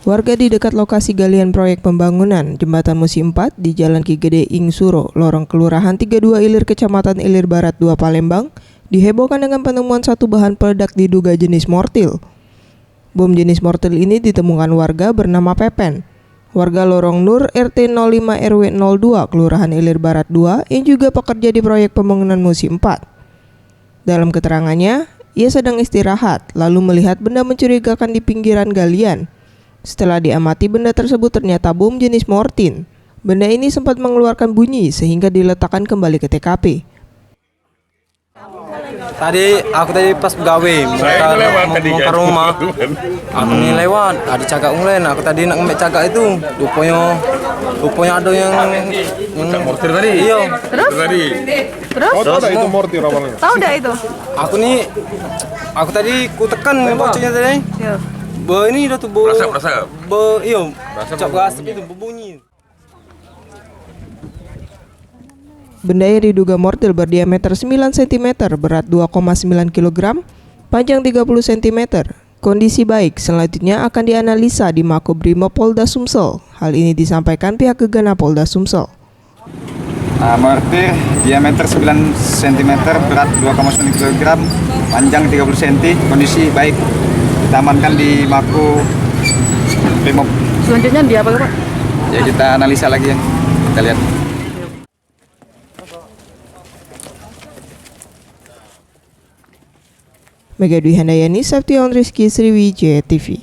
Warga di dekat lokasi galian proyek pembangunan Jembatan Musi 4 di Jalan Ki Gede Ing Suro, Lorong Kelurahan 32 Ilir, Kecamatan Ilir Barat 2, Palembang, dihebohkan dengan penemuan satu bahan peledak diduga jenis mortil. Bom jenis mortil ini ditemukan warga bernama Pepen, warga Lorong Nur RT 05 RW 02 Kelurahan Ilir Barat 2 yang juga pekerja di proyek pembangunan Musi 4. Dalam keterangannya, ia sedang istirahat lalu melihat benda mencurigakan di pinggiran galian. Setelah diamati, benda tersebut ternyata bom jenis mortin. Benda ini sempat mengeluarkan bunyi sehingga diletakkan kembali ke TKP. Aku tadi pas gawe mau rumah, aku nih lewat, ada cagak ulen. Aku tadi nak ngambil cagak itu, rupanya ada yang mortir tadi. Iya. Terus? Oh, tahu itu mortir awalnya. Tahu dah itu. Aku tadi ku tekan bocahnya tadi. Iya. Ini udah tuh Rasa. Iya. Cap gas itu berbunyi. Benda yang diduga mortil berdiameter 9 cm, berat 2,9 kg, panjang 30 cm. Kondisi baik, selanjutnya akan dianalisa di Makobrimob Polda Sumsel. Hal ini disampaikan pihak Gegana Polda Sumsel. Mortir diameter 9 cm, berat 2,9 kg, panjang 30 cm, kondisi baik. Kita amankan di Makobrimob. Selanjutnya dia apa, Pak? Ya, kita analisa lagi ya. Kita lihat. Mega Dwi Handayani, Seption Rizky, Sriwijaya TV.